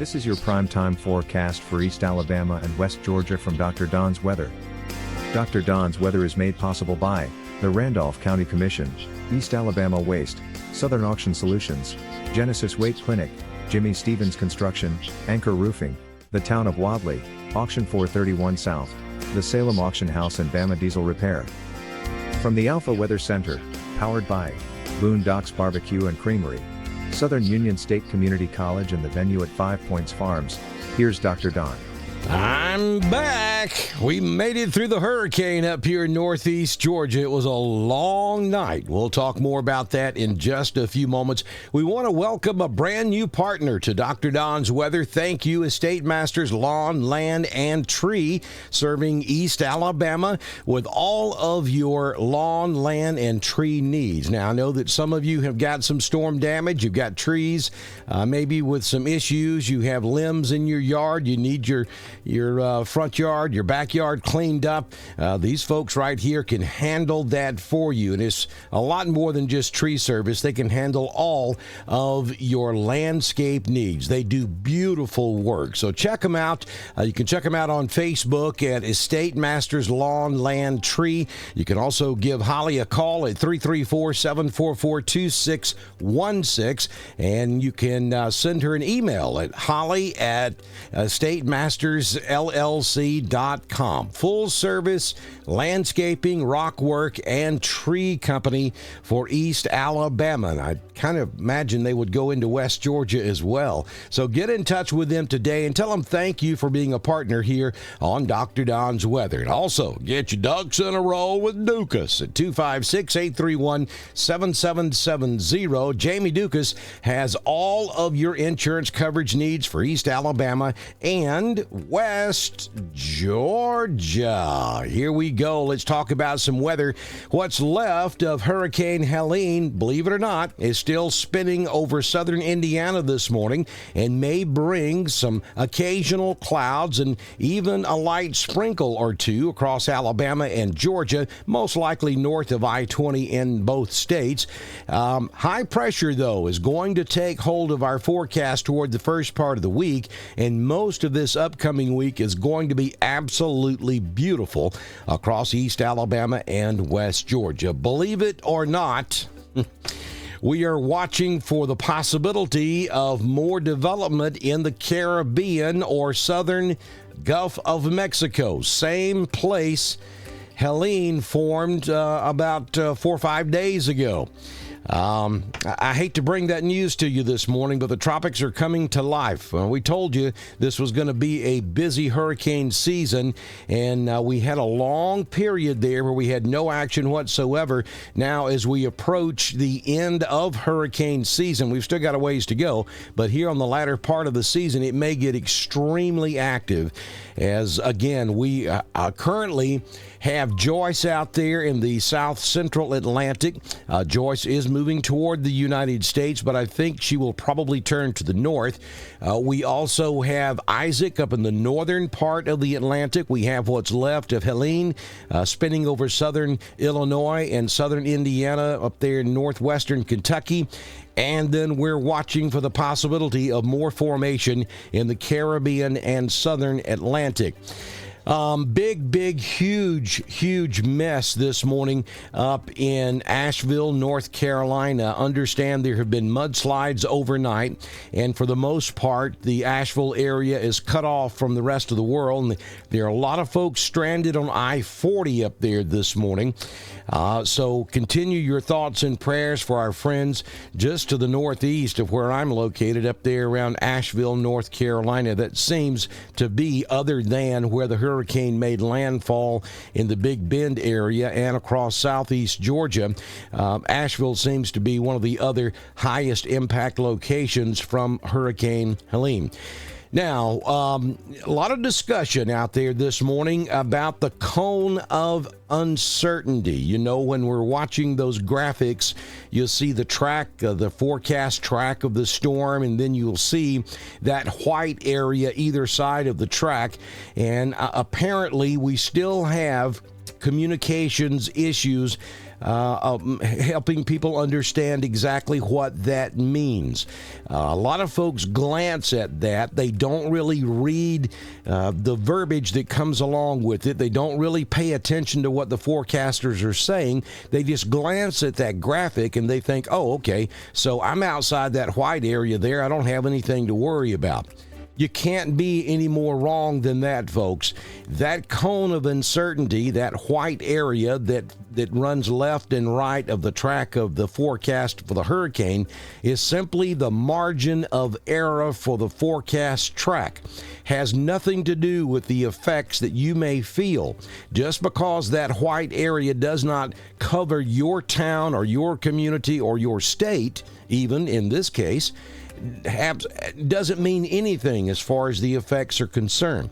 This is your primetime forecast for East Alabama and West Georgia from Dr. Don's Weather. Dr. Don's Weather is made possible by the Randolph County Commission, East Alabama Waste, Southern Auction Solutions, Genesis Weight Clinic, Jimmy Stevens Construction, Anchor Roofing, the Town of Wadley, Auction 431 South, the Salem Auction House and Bama Diesel Repair. From the Alpha Weather Center, powered by Boondocks Barbecue and Creamery, Southern Union State Community College and the venue at 5 Points Farms, here's Dr. Don. I'm back. We made it through the hurricane up here in northeast Georgia. It was a long night. We'll talk more about that in just a few moments. We want to welcome a brand new partner to Dr. Don's Weather. Thank you, Estate Masters Lawn, Land, and Tree, serving East Alabama with all of your lawn, land, and tree needs. Now, I know that some of you have got some storm damage. You've got trees, maybe with some issues. You have limbs in your yard. You need your front yard, your backyard cleaned up. These folks right here can handle that for you. And it's a lot more than just tree service. They can handle all of your landscape needs. They do beautiful work. So check them out. You can check them out on Facebook at Estate Masters Lawn, Land, Tree. You can also give Holly a call at 334-744-2616. And you can send her an email at holly@estatemastersllc.com. Full service landscaping, rock work, and tree company for East Alabama. And I kind of imagine they would go into West Georgia as well. So get in touch with them today and tell them thank you for being a partner here on Dr. Don's Weather. And also get your ducks in a row with Dukas at 256-831-7770. Jamie Dukas has all of your insurance coverage needs for East Alabama and West Georgia. Here we go. Let's talk about some weather. What's left of Hurricane Helene, believe it or not, is still spinning over southern Indiana this morning and may bring some occasional clouds and even a light sprinkle or two across Alabama and Georgia, most likely north of I-20 in both states. High pressure, though, is going to take hold of our forecast toward the first part of the week, and most of this upcoming week is going to be absolutely beautiful across East Alabama and West Georgia. Believe it or not, we are watching for the possibility of more development in the Caribbean or southern Gulf of Mexico. Same place Helene formed about 4 or 5 days ago. I hate to bring that news to you this morning, but the tropics are coming to life. We told you this was going to be a busy hurricane season, and we had a long period there where we had no action whatsoever. Now, as we approach the end of hurricane season, we've still got a ways to go, but here on the latter part of the season, it may get extremely active as, again, we currently have Joyce out there in the south central Atlantic. Joyce is moving toward the United States, but I think she will probably turn to the north. We also have Isaac up in the northern part of the Atlantic. We have what's left of Helene spinning over southern Illinois and southern Indiana up there in northwestern Kentucky. And then we're watching for the possibility of more formation in the Caribbean and southern Atlantic. Huge mess this morning up in Asheville, North Carolina. Understand there have been mudslides overnight, and for the most part, the Asheville area is cut off from the rest of the world. And there are a lot of folks stranded on I-40 up there this morning. So continue your thoughts and prayers for our friends just to the northeast of where I'm located up there around Asheville, North Carolina. That seems to be other than where the hurricane made landfall in the Big Bend area and across southeast Georgia. Asheville seems to be one of the other highest impact locations from Hurricane Helene. Now, a lot of discussion out there this morning about the cone of uncertainty. You know, when we're watching those graphics, you'll see the track, the forecast track of the storm, and then you'll see that white area either side of the track. And apparently, we still have communications issues helping people understand exactly what that means. A lot of folks glance at that. They don't really read the verbiage that comes along with it. They don't really pay attention to what the forecasters are saying. They just glance at that graphic and they think, oh, okay, so I'm outside that white area there. I don't have anything to worry about. You can't be any more wrong than that, folks. That cone of uncertainty, that white area that runs left and right of the track of the forecast for the hurricane, is simply the margin of error for the forecast track. Has nothing to do with the effects that you may feel. Just because that white area does not cover your town or your community or your state, even in this case, doesn't mean anything as far as the effects are concerned.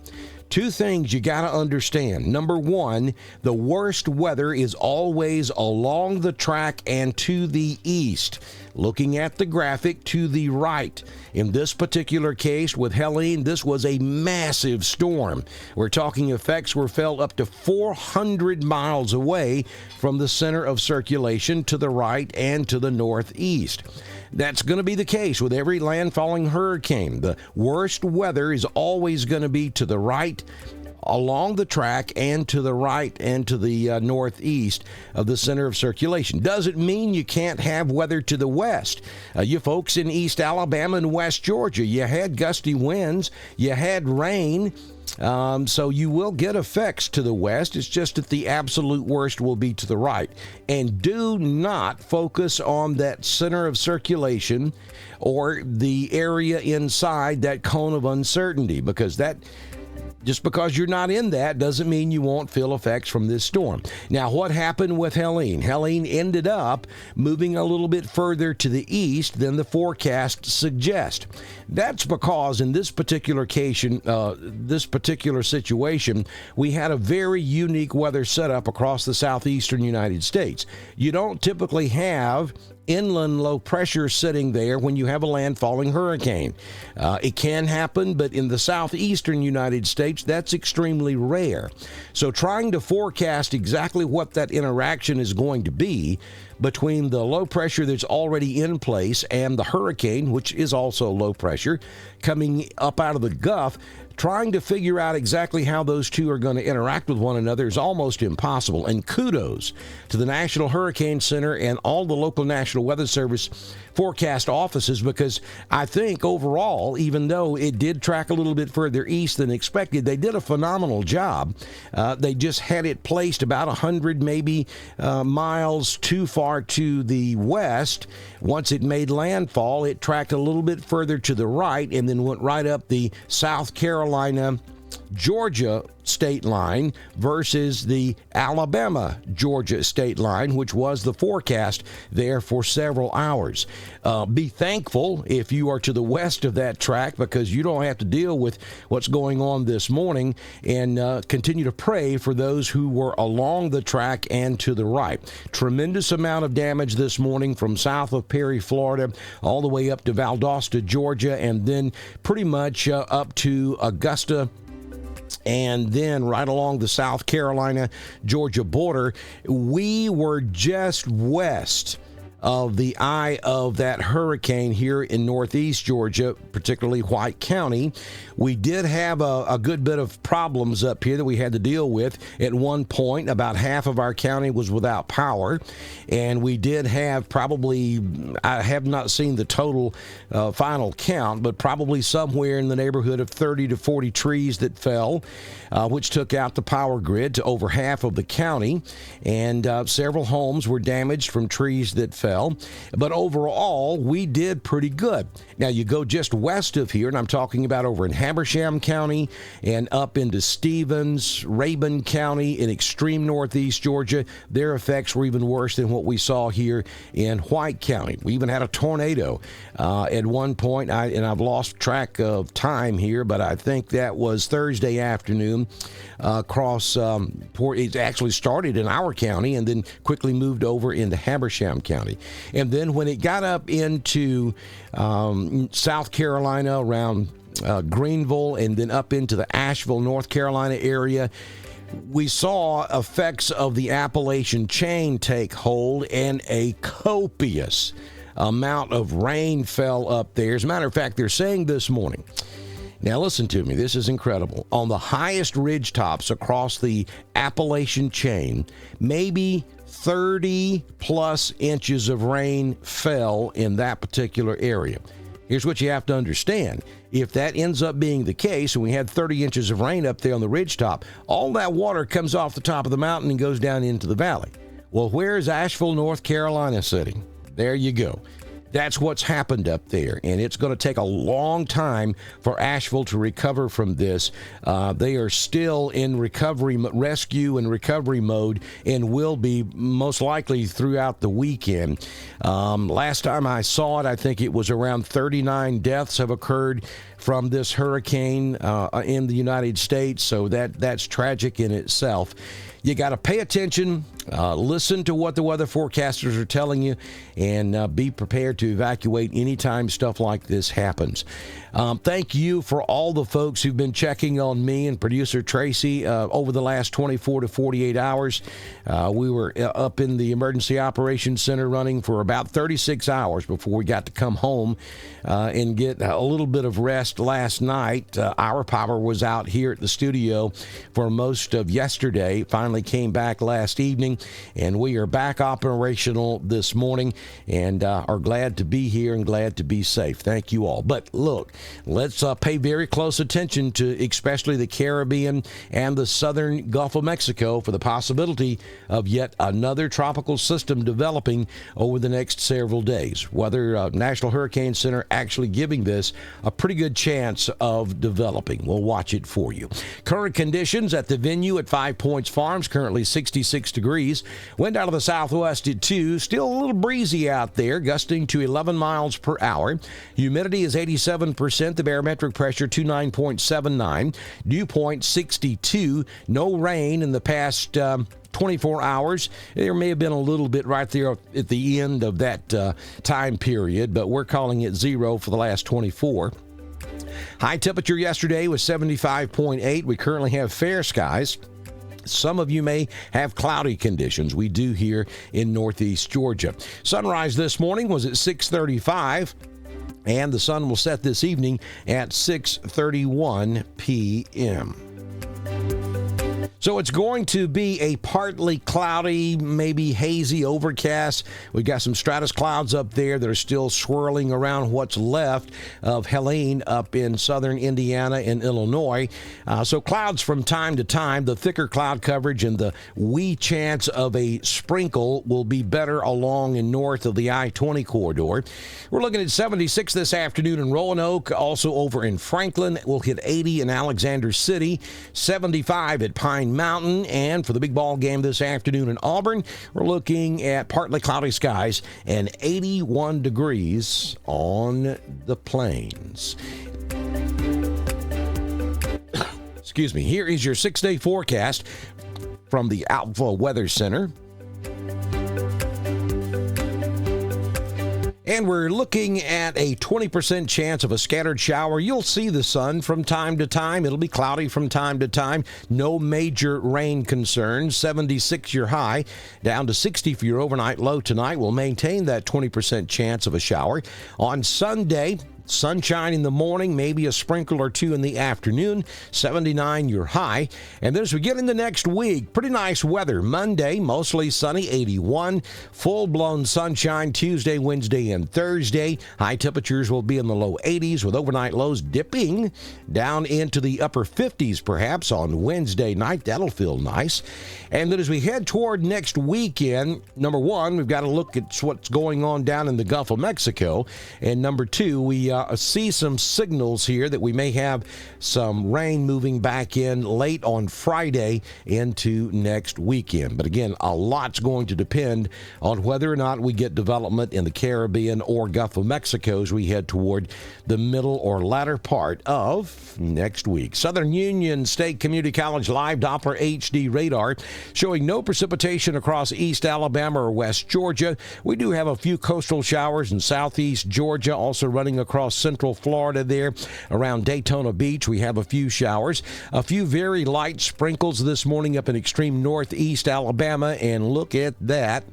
Two things you got to understand. Number one, the worst weather is always along the track and to the east. Looking at the graphic to the right. In this particular case with Helene, this was a massive storm. We're talking effects were felt up to 400 miles away from the center of circulation to the right and to the northeast. That's going to be the case with every landfalling hurricane. The worst weather is always going to be to the right, along the track, and to the right and to the northeast of the center of circulation. Doesn't mean you can't have weather to the west. You folks in East Alabama and West Georgia, you had gusty winds, you had rain. So you will get effects to the west. It's just that the absolute worst will be to the right. And do not focus on that center of circulation or the area inside that cone of uncertainty, because that just because you're not in that doesn't mean you won't feel effects from this storm. Now, what happened with Helene? Helene ended up moving a little bit further to the east than the forecast suggests. That's because in this particular situation, we had a very unique weather setup across the southeastern United States. You don't typically have inland low pressure sitting there when you have a landfalling hurricane. It can happen, but in the southeastern United States, that's extremely rare. So trying to forecast exactly what that interaction is going to be between the low pressure that's already in place and the hurricane, which is also low pressure, coming up out of the Gulf, trying to figure out exactly how those two are going to interact with one another is almost impossible. And kudos to the National Hurricane Center and all the local National Weather Service forecast offices, because I think overall, even though it did track a little bit further east than expected, they did a phenomenal job. They just had it placed about 100 maybe miles too far to the west. Once it made landfall, it tracked a little bit further to the right and then went right up the South Carolina Georgia state line versus the Alabama-Georgia state line, which was the forecast there for several hours. Be thankful if you are to the west of that track, because you don't have to deal with what's going on this morning, and continue to pray for those who were along the track and to the right. Tremendous amount of damage this morning from south of Perry, Florida, all the way up to Valdosta, Georgia, and then pretty much up to Augusta, and then right along the South Carolina-Georgia border. We were just west of the eye of that hurricane here in northeast Georgia, particularly White County. We did have a good bit of problems up here that we had to deal with. At one point, about half of our county was without power, and we did have probably, I have not seen the total final count, but probably somewhere in the neighborhood of 30 to 40 trees that fell, which took out the power grid to over half of the county, and several homes were damaged from trees that fell. But overall, we did pretty good. Now, you go just west of here, and I'm talking about over in Habersham County and up into Stevens, Rabun County in extreme northeast Georgia. Their effects were even worse than what we saw here in White County. We even had a tornado at one point, and I've lost track of time here, but I think that was Thursday afternoon across, it actually started in our county and then quickly moved over into Habersham County. And then when it got up into South Carolina around Greenville and then up into the Asheville, North Carolina area, we saw effects of the Appalachian chain take hold, and a copious amount of rain fell up there. As a matter of fact, they're saying this morning, now listen to me, this is incredible, on the highest ridge tops across the Appalachian chain, maybe 30 plus inches of rain fell in that particular area. Here's what you have to understand. If that ends up being the case, and we had 30 inches of rain up there on the ridgetop, all that water comes off the top of the mountain and goes down into the valley. Well, where is Asheville, North Carolina sitting? There you go. That's what's happened up there, and it's going to take a long time for Asheville to recover from this. They are still in rescue and recovery mode, and will be most likely throughout the weekend. Last time I saw it, I think it was around 39 deaths have occurred from this hurricane in the United States, so that's tragic in itself. You got to pay attention, listen to what the weather forecasters are telling you, and be prepared to evacuate anytime stuff like this happens. Thank you for all the folks who've been checking on me and producer Tracy over the last 24 to 48 hours. We were up in the Emergency Operations Center running for about 36 hours before we got to come home and get a little bit of rest last night. Our power was out here at the studio for most of yesterday. Finally came back last evening, and we are back operational this morning, and are glad to be here and glad to be safe. Thank you all. But look, let's pay very close attention to especially the Caribbean and the southern Gulf of Mexico for the possibility of yet another tropical system developing over the next several days. Weather National Hurricane Center actually giving this a pretty good chance of developing. We'll watch it for you. Current conditions at the venue at 5 Points Farms, currently 66 degrees. Wind out of the southwest at 2. Still a little breezy out there, gusting to 11 miles per hour. Humidity is 87%. The barometric pressure 29.79. Dew point 62. No rain in the past 24 hours. There may have been a little bit right there at the end of that time period, but we're calling it 0 for the last 24. High temperature yesterday was 75.8. We currently have fair skies. Some of you may have cloudy conditions. We do here in northeast Georgia. Sunrise this morning was at 6:35, and the sun will set this evening at 6:31 p.m. So it's going to be a partly cloudy, maybe hazy overcast. We've got some stratus clouds up there that are still swirling around what's left of Helene up in southern Indiana and Illinois. So clouds from time to time. The thicker cloud coverage and the wee chance of a sprinkle will be better along and north of the I-20 corridor. We're looking at 76 this afternoon in Roanoke. Also over in Franklin, we'll hit 80 in Alexander City, 75 at Pine Mountain, and for the big ball game this afternoon in Auburn, we're looking at partly cloudy skies and 81 degrees on the plains. Excuse me. Here is your 6-day forecast from the Alpha Weather Center. And we're looking at a 20% chance of a scattered shower. You'll see the sun from time to time. It'll be cloudy from time to time. No major rain concerns. 76 your high, down to 60 for your overnight low tonight. We'll maintain that 20% chance of a shower. On Sunday, sunshine in the morning, maybe a sprinkle or two in the afternoon, 79 your high. And then as we get into next week, pretty nice weather. Monday, mostly sunny, 81. Full-blown sunshine Tuesday, Wednesday, and Thursday. High temperatures will be in the low 80s with overnight lows dipping down into the upper 50s perhaps on Wednesday night. That'll feel nice. And then as we head toward next weekend, number one, we've got to look at what's going on down in the Gulf of Mexico. And number two, we see some signals here that we may have some rain moving back in late on Friday into next weekend. But again, a lot's going to depend on whether or not we get development in the Caribbean or Gulf of Mexico as we head toward the middle or latter part of next week. Southern Union State Community College live Doppler HD radar showing no precipitation across East Alabama or West Georgia. We do have a few coastal showers in southeast Georgia, also running across across central Florida there. Around Daytona Beach, we have a few showers. A few very light sprinkles this morning up in extreme northeast Alabama, and look at that.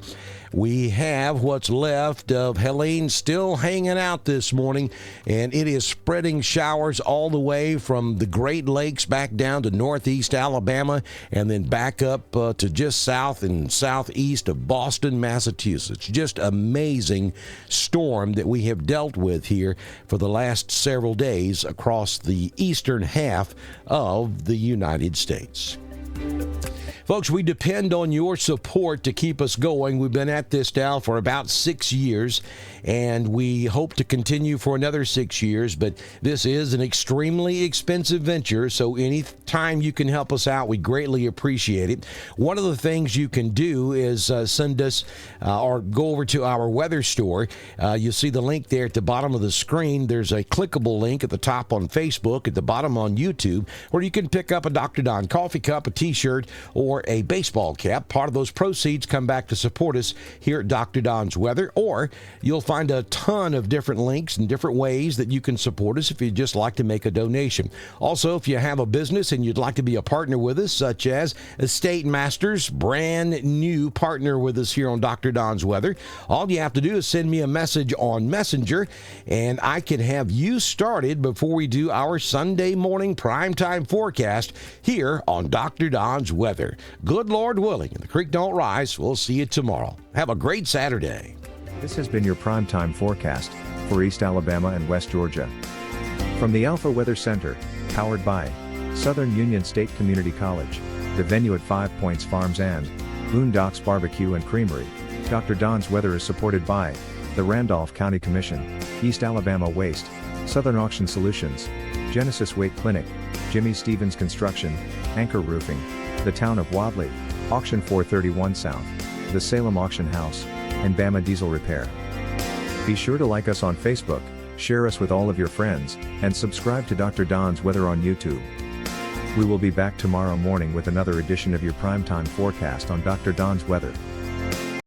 We have what's left of Helene still hanging out this morning, and it is spreading showers all the way from the Great Lakes back down to northeast Alabama, and then back up to just south and southeast of Boston, Massachusetts. Just amazing storm that we have dealt with here for the last several days across the eastern half of the United States. Folks, we depend on your support to keep us going. We've been at this now for about 6 years, and we hope to continue for another 6 years, but this is an extremely expensive venture, so any time you can help us out, we greatly appreciate it. One of the things you can do is send us or go over to our weather store. You'll see the link there at the bottom of the screen. There's a clickable link at the top on Facebook, at the bottom on YouTube, where you can pick up a Dr. Don coffee cup, a t-shirt, or a baseball cap. Part of those proceeds come back to support us here at Dr. Don's Weather, or you'll find a ton of different links and different ways that you can support us if you'd just like to make a donation. Also, if you have a business and you'd like to be a partner with us, such as Estate Masters, brand new partner with us here on Dr. Don's Weather, all you have to do is send me a message on Messenger, and I can have you started before we do our Sunday morning primetime forecast here on Dr. Don's Weather. Good Lord willing, and the creek don't rise. We'll see you tomorrow. Have a great Saturday. This has been your primetime forecast for East Alabama and West Georgia. From the Alpha Weather Center, powered by Southern Union State Community College, the venue at 5 Points Farms and Boondocks Barbecue and Creamery, Dr. Don's Weather is supported by the Randolph County Commission, East Alabama Waste, Southern Auction Solutions, Genesis Weight Clinic, Jimmy Stevens Construction, Anchor Roofing, the Town of Wadley, Auction 431 South, the Salem Auction House, and Bama Diesel Repair. Be sure to like us on Facebook, share us with all of your friends, and subscribe to Dr. Don's Weather on YouTube. We will be back tomorrow morning with another edition of your primetime forecast on Dr. Don's Weather.